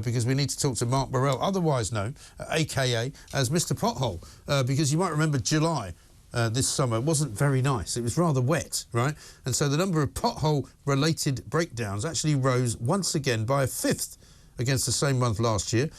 because we need to talk to Mark Morrell, otherwise known, a.k.a. as Mr Pothole, because you might remember July this summer wasn't very nice. It was rather wet, right? And so the number of pothole-related breakdowns actually rose once again by a fifth against the same month last year,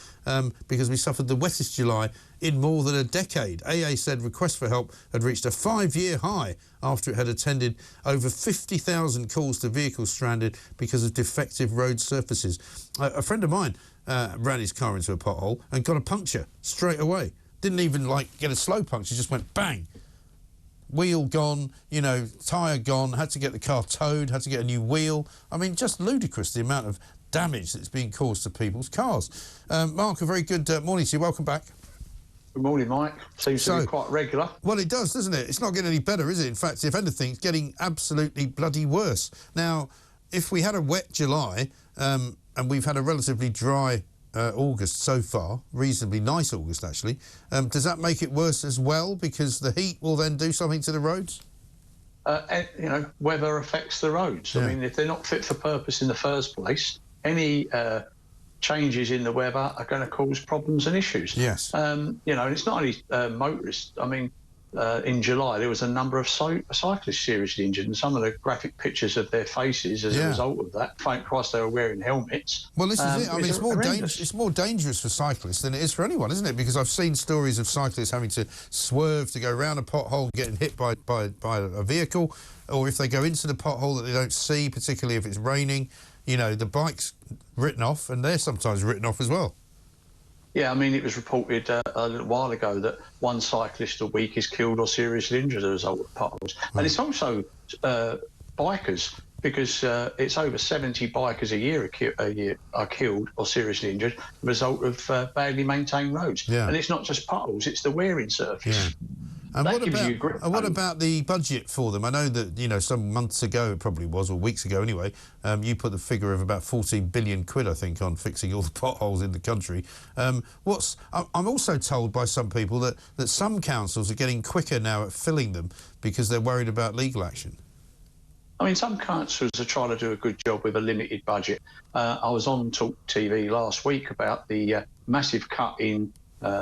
because we suffered the wettest July in more than a decade. AA said requests for help had reached a 5-year high after it had attended over 50,000 calls to vehicles stranded because of defective road surfaces. A friend of mine ran his car into a pothole and got a puncture straight away. Didn't even, get a slow puncture, just went bang. Wheel gone, you know, tyre gone, had to get the car towed, had to get a new wheel. I mean, just ludicrous, the amount of damage that's being caused to people's cars. Mark, a very good morning to you. Welcome back. Good morning, Mike. Seems to be quite regular. Well, it does, doesn't it? It's not getting any better, is it? In fact, if anything, it's getting absolutely bloody worse. Now, if we had a wet July, and we've had a relatively dry August so far, reasonably nice August actually, does that make it worse as well, because the heat will then do something to the roads? You know, weather affects the roads. Yeah. I mean, if they're not fit for purpose in the first place, any changes in the weather are going to cause problems and issues. Yes. You know, and it's not only motorists. I mean, in July there was a number of cyclists seriously injured, and some of the graphic pictures of their faces as a result of that. Thank Christ they were wearing helmets. Well, this is it. I mean, it's more dangerous for cyclists than it is for anyone, isn't it? Because I've seen stories of cyclists having to swerve to go around a pothole, getting hit by a vehicle, or if they go into the pothole that they don't see, particularly if it's raining. You know, the bike's written off, and they're sometimes written off as well. Yeah, I mean, it was reported a little while ago that one cyclist a week is killed or seriously injured as a result of potholes. Right. And it's also bikers, because it's over 70 bikers a year are killed or seriously injured as a result of badly maintained roads. Yeah. And it's not just potholes, it's the wearing surface. Yeah. And what about the budget for them? I know that, you know, some months ago, it probably was, or weeks ago anyway, you put the figure of about 14 billion quid, I think, on fixing all the potholes in the country. I'm also told by some people that some councils are getting quicker now at filling them because they're worried about legal action. I mean, some councils are trying to do a good job with a limited budget. I was on talkTV last week about the massive cut in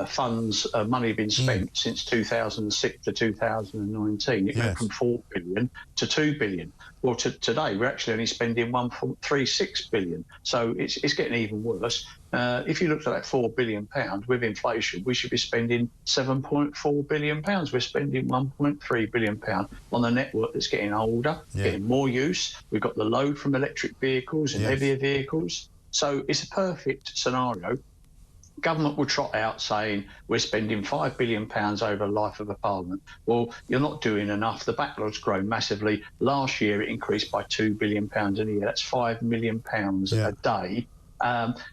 funds, money have been spent since 2006 to 2019. It went from 4 billion to 2 billion. Well, today we're actually only spending 1.36 billion. So it's getting even worse. If you looked at that £4 billion with inflation, we should be spending £7.4 billion. We're spending £1.3 billion on a network that's getting older, getting more use. We've got the load from electric vehicles and heavier vehicles. So it's a perfect scenario. Government will trot out saying we're spending £5 billion over the life of a parliament. Well, you're not doing enough. The backlog's grown massively. Last year it increased by £2 billion a year. That's £5 million a day.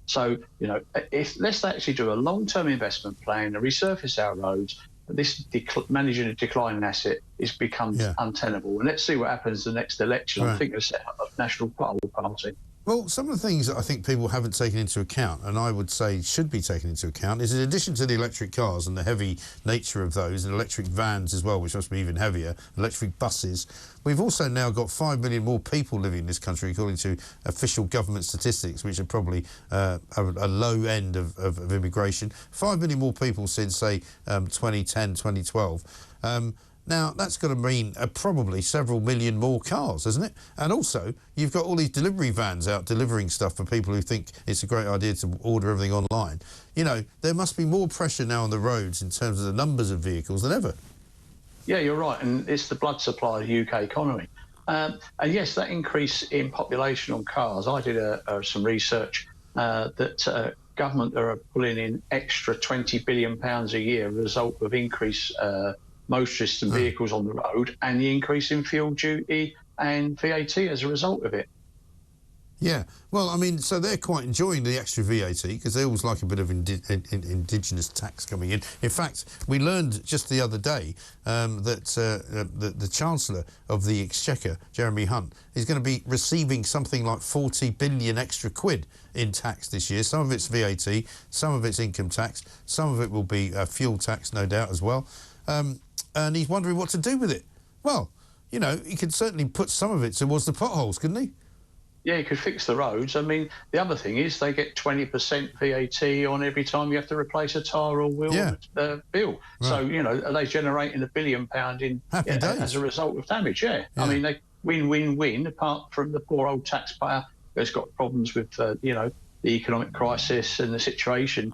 So, you know, let's actually do a long-term investment plan to resurface our roads. This managing a declining asset becomes untenable. And let's see what happens the next election. I think they'll set up a national pothole party. Well, some of the things that I think people haven't taken into account, and I would say should be taken into account, is in addition to the electric cars and the heavy nature of those, and electric vans as well, which must be even heavier, electric buses, we've also now got 5 million more people living in this country, according to official government statistics, which are probably a low end of immigration. 5 million more people since, say, 2010, 2012. Now, that's got to mean probably several million more cars, hasn't it? And also, you've got all these delivery vans out delivering stuff for people who think it's a great idea to order everything online. You know, there must be more pressure now on the roads in terms of the numbers of vehicles than ever. Yeah, you're right, and it's the blood supply of the UK economy. And yes, that increase in population on cars, I did some research that government are pulling in extra £20 billion a year as a result of increased motorists and vehicles on the road, and the increase in fuel duty and VAT as a result of it. Yeah, well, I mean, so they're quite enjoying the extra VAT because they always like a bit of indigenous tax coming in. In fact, we learned just the other day that the Chancellor of the Exchequer, Jeremy Hunt, is going to be receiving something like 40 billion extra quid in tax this year. Some of it's VAT, some of it's income tax, some of it will be fuel tax, no doubt, as well. And he's wondering what to do with it. Well, you know, he could certainly put some of it towards the potholes, couldn't he? Yeah, you could fix the roads. I mean, the other thing is they get 20% VAT on every time you have to replace a tyre or wheel Yeah. bill. Right. So, you know, are they generating £1 billion in Happy days. as a result of damage? Yeah. Yeah. I mean, they win-win-win, apart from the poor old taxpayer who's got problems with, you know, the economic crisis and the situation.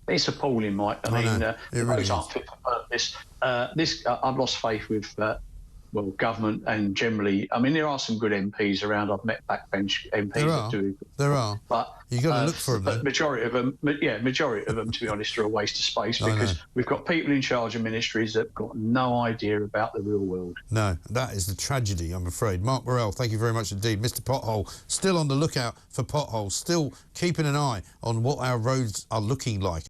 It's appalling, Mike. I mean, know. the Really roads aren't fit for purpose. I've lost faith with well, government and generally. I mean, there are some good MPs around. I've met backbench MPs that do. There are. But You've got to look for them, but though. majority of them, to be honest, are a waste of space because we've got people in charge of ministries that have got no idea about the real world. No, that is the tragedy, I'm afraid. Mark Morrell, thank you very much indeed. Mr Pothole, still on the lookout for potholes, still keeping an eye on what our roads are looking like.